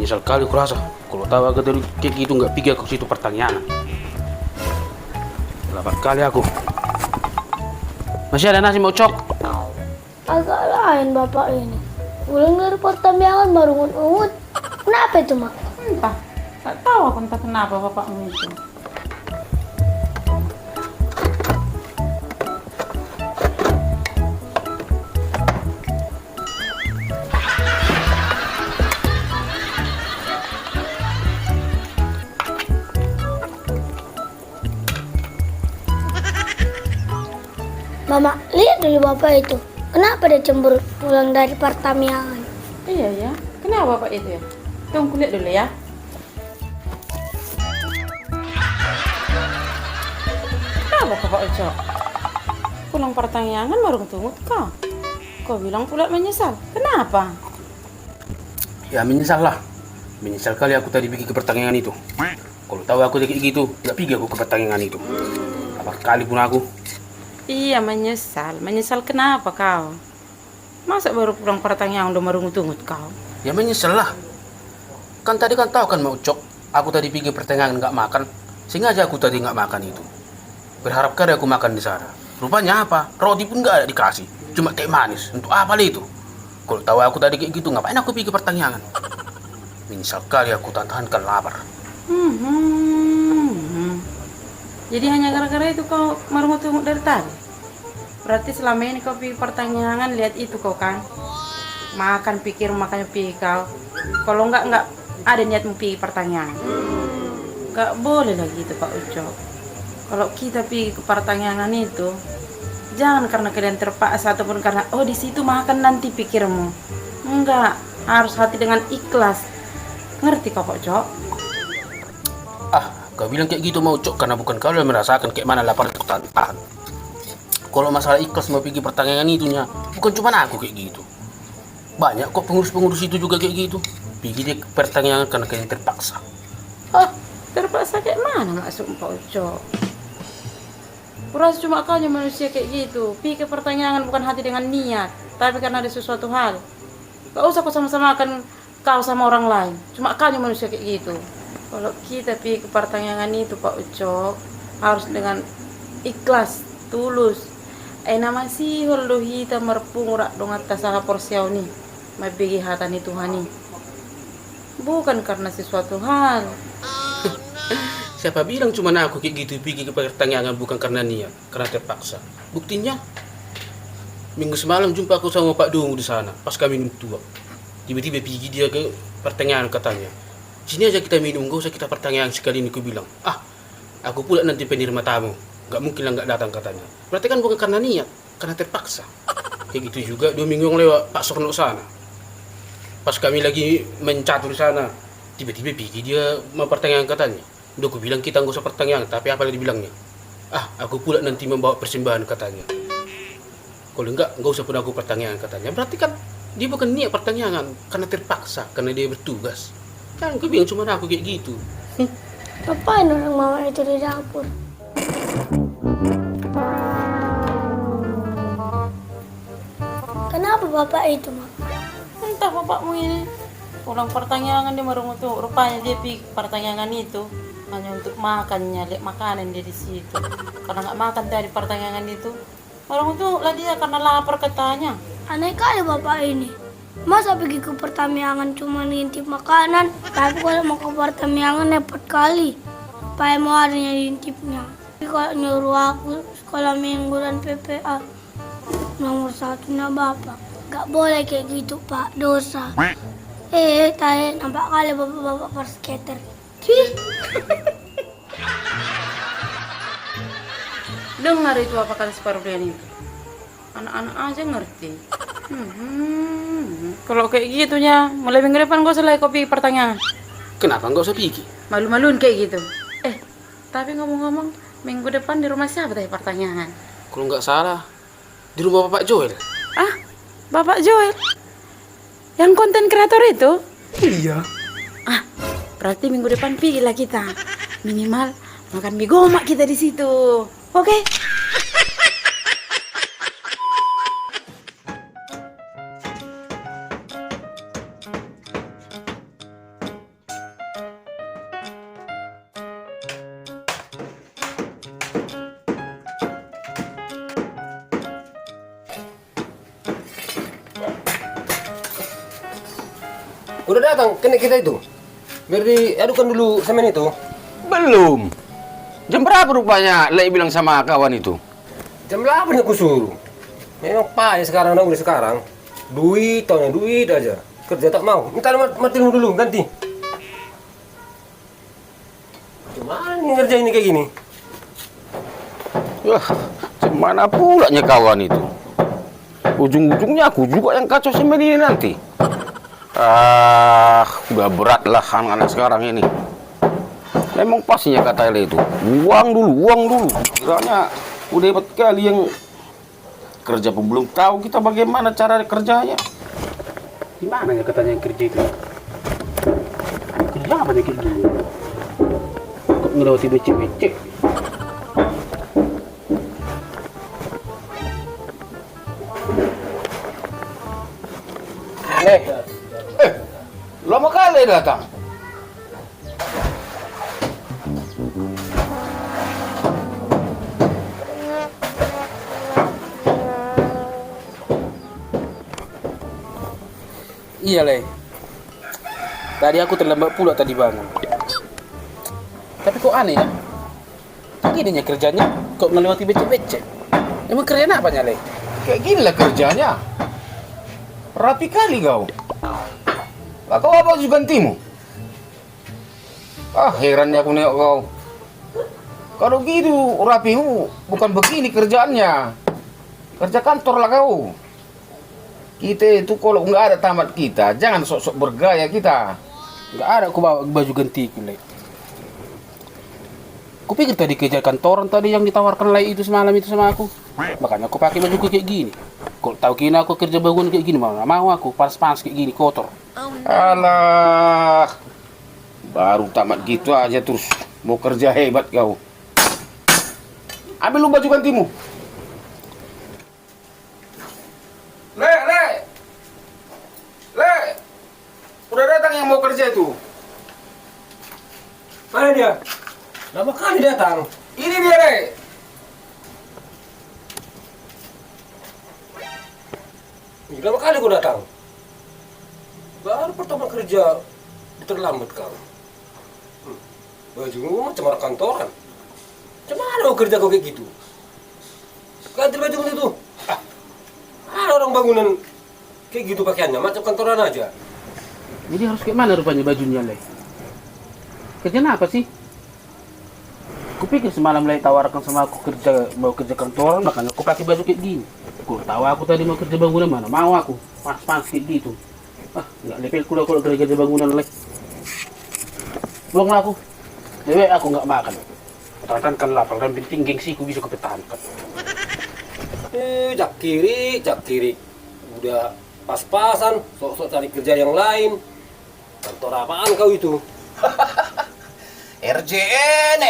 Menyesal kali kurasa. Kalau tahu aku tadi kayak gitu nggak pikir aku situ pertanyaan. Lambat kali aku. Masih ada nasi mau cok? Agak lain bapak ini. Pulang dari pertambangan baru ngut-ngut. Kenapa itu, Mak? Entah, tak tahu aku entah kenapa bapakmu itu. Mama, lihat dulu bapak itu. Kenapa dia cemburu pulang dari pertambangan? Iya ya, kenapa bapak itu ya? Tunggu lihat dulu ya. Kenapa bapak Uco? Pulang pertanyaan baru ketemu kau. Kau bilang pula menyesal. Kenapa? Ya menyesal lah. Menyesal kali aku tadi pergi ke pertandingan itu. Kalau tahu aku kayak gitu, nggak pergi aku ke pertandingan itu. Apa kali pun aku. Iya menyesal. Menyesal kenapa kau? Masa baru pulang pertanyaan udah merungut-ungut kau? Ya menyesal lah. Kan tadi kan tahu kan mau cok. Aku tadi pergi pertandingan nggak makan. Sengaja aku tadi nggak makan itu. Berharap kali aku makan di sana. Rupanya apa? Roti pun nggak ada dikasih. Cuma teh manis. Untuk apa itu? Kalau tahu aku tadi kayak gitu, ngapain aku pergi ke pertandingan? Menyesal kali aku tahan-tahankan lapar. Jadi hanya gara-gara itu kau merungut-ungut dari tadi? Berarti selama ini kau pergi pertanyaan lihat itu kau kan? Makan pikir makanya pergi kau. Kalau enggak ada niatmu pergi pertanyaan. Enggak boleh lagi itu Pak Ucok. Kalau kita pergi ke pertanyaan itu, jangan karena kalian terpaksa ataupun karena di situ makan nanti pikirmu. Enggak, harus hati dengan ikhlas. Ngerti kau Pak Ucok? Kau bilang kayak gitu mau cok karena bukan kau yang merasakan kayak mana lapar itu tahan. Kalau masalah ikhlas mau pergi pertandingan itunya, bukan cuma aku kayak gitu. Banyak kok pengurus-pengurus itu juga kayak gitu. Pergi dia ke pertandingan karena kalian terpaksa. Terpaksa kayak mana maksud Pak Ucok? Kurasa cuma kau yang manusia kayak gitu. Pergi ke pertanyaan bukan hati dengan niat, tapi karena ada sesuatu hal. Gak usah kau sama-sama akan kau sama orang lain. Cuma kau yang manusia kayak gitu. Kalau kita pergi ke pertanyaan itu Pak Ucok, harus dengan ikhlas, tulus. Nama si holdo hita merpungurak dong atas saha porsiau ni. Mabigi hatani Tuhani. Bukan karena sesuatu hal. Siapa bilang cuma aku kayak gitu pergi ke pertandingan bukan karena niat, karena terpaksa. Buktinya minggu semalam jumpa aku sama Pak Dungu di sana pas kami minum tua. Tiba-tiba pergi dia ke pertandingan katanya. Sini aja kita minum, gak usah kita pertanyaan sekali ini. Aku bilang, aku pula nanti penerima tamu. Gak mungkin lah gak datang katanya. Berarti kan bukan karena niat, karena terpaksa. Kayak gitu juga 2 minggu yang lewat Pak Sorno sana. Pas kami lagi mencatur sana, tiba-tiba pergi dia mempertanyaan katanya. Udah aku bilang kita gak usah pertanyaan, tapi apa yang dibilangnya? Aku pula nanti membawa persembahan katanya. Kalau enggak usah pun aku pertanyaan katanya. Berarti kan dia bukan niat pertanyaan, karena terpaksa, karena dia bertugas. Kan aku bilang cuma aku kayak gitu. Ngapain orang mama itu di dapur? Kenapa bapak itu, Mak? Entah bapakmu ini. Pulang pertanyaan dia merungut tuh. Rupanya dia pergi pertanyaan itu hanya untuk makannya, lihat makanan dia di situ. Karena nggak makan dari pertanyaan itu, merungut tuh lah dia karena lapar katanya. Aneh kali bapak ini. Masa pergi ke pertambangan cuma ngintip makanan, tapi kalau mau ke pertambangan repot kali. Supaya mau adanya ngintipnya. Tapi kalau nyuruh aku sekolah minggu dan PPA, nomor 1-nya bapak. Gak boleh kayak gitu Pak, dosa. Tadi nampak kali bapak-bapak perskater. Dengar itu apa kata separuh itu. Anak-anak aja ngerti. Kalau kayak gitunya, mulai minggu depan gak usah lagi kopi pertanyaan. Kenapa nggak usah pergi? Malu-maluin kayak gitu. Tapi ngomong-ngomong, minggu depan di rumah siapa tadi pertanyaan? Kalau nggak salah, di rumah Bapak Joel. Bapak Joel? Yang konten kreator itu? Iya. Berarti minggu depan pergilah kita. Minimal makan mie gomak kita di situ. Oke? Udah datang kenek kita itu. Biar diadukan dulu semen itu. Belum. Jam berapa rupanya Lek bilang sama kawan itu? Jam 8 aku suruh. Memang payah sekarang, udah sekarang. Duit, taunya duit aja. Kerja tak mau. Minta matiin dulu, ganti. Gimana nih ngerjain ini kayak gini? Wah, gimana pulanya kawan itu? Ujung-ujungnya aku juga yang kacau semen ini nanti. Udah berat lah anak-anak sekarang ini. Memang pastinya kata Lek itu. Uang dulu. Kiranya udah hebat kali yang kerja pun belum tahu kita bagaimana cara kerjanya. Gimana ya katanya yang kerja itu? Kerja apa nih kayak gini? Kok ngelewati becek-becek? Lama kali datang. Iya, Le. Tadi aku terlambat pula tadi bangun. Tapi kok aneh ya? Gini kerjanya, kok melewati becek-becek. Emang kerjaan apanya, Le? Kayak gini lah kerjanya. Rapi kali kau. Lah kau apa baju gantimu? Herannya aku nengok kau. Kalau gitu rapimu bukan begini kerjaannya. Kerja kantor lah kau. Kita itu kalau nggak ada tamat kita, jangan sok-sok bergaya kita. Nggak ada aku bawa baju gantiku, Le. Kupikir tadi kerja kantoran tadi yang ditawarkan Le itu semalam itu sama aku. Makanya aku pakai bajuku kayak gini. Kok tahu kira aku kerja bangun kayak gini, mau aku panas-panas kayak gini, kotor. Alah, baru tamat gitu aja terus mau kerja hebat kau. Ambil lu baju gantimu. Le, udah datang yang mau kerja itu. Mana dia? Lama kali datang. Ini dia, Le. Lama kali aku datang. Baru pertama kerja, terlambat kau. Bajumu macam orang kantoran. Macam mana mau kerja kau kayak gitu? Ganti baju itu. Ada orang bangunan kayak gitu pakaiannya, macam kantoran aja. Jadi harus kayak mana rupanya bajunya, Le? Kerjaan apa sih? Kupikir semalam Le tawarkan sama aku mau kerja kantoran, makanya aku pakai baju kayak gini. Kok tahu aku tadi mau kerja bangunan mana? Mau aku panas-panas kayak gitu. Nggak lepel kuda kalau kerja bangunan, Le. Belum aku. Dewe aku nggak makan. Katakan kan lapar dan penting gengsiku bisa kupertahankan. Jak kiri. Udah pas-pasan, sok-sok cari kerja yang lain. Kantor apaan kau itu? RJN.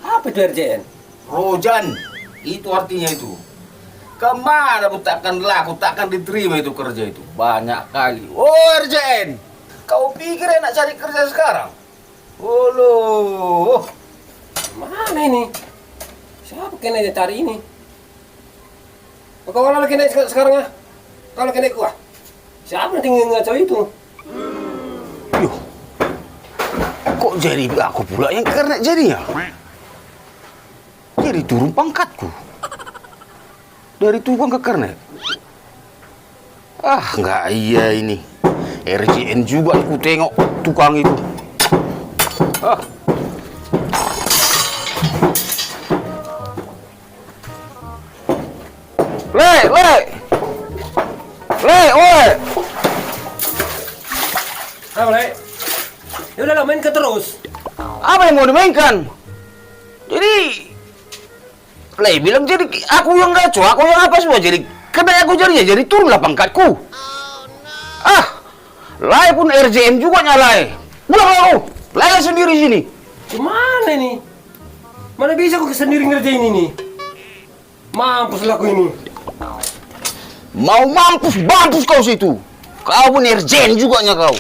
Apa itu RJN? Rojan. Itu artinya itu. Kemana pun takkan laku, takkan diterima itu kerja itu. Banyak kali. Oh, RJN. Kau pikir enak cari kerja sekarang? Oh, loh. Mana ini? Siapa kena yang cari ini? Kau kalau kena sekarang ya? Kalau kena kuah? Siapa yang tinggal ngacau itu? Yuh. Kok jadi aku pula yang kena jadinya? Jadi turun pangkatku. Dari tukang ke kernet. Nggak iya ini. RJN juga aku tengok tukang itu. Oi. Apa, Le? Ya udah lah, mainkan terus. Apa yang mau dimainkan? Jadi Le bilang jadi aku yang ngaco, aku yang apa semua jadi kena aku jadi turunlah pangkatku. Lai pun RJM juga nyalai. Pulang aku, Lai sendiri sini. Gimana ini? Mana bisa aku sendiri ngerjain ini? Mampus lah aku ini. Mau mampus kau situ. Kau pun RJM juga nya kau.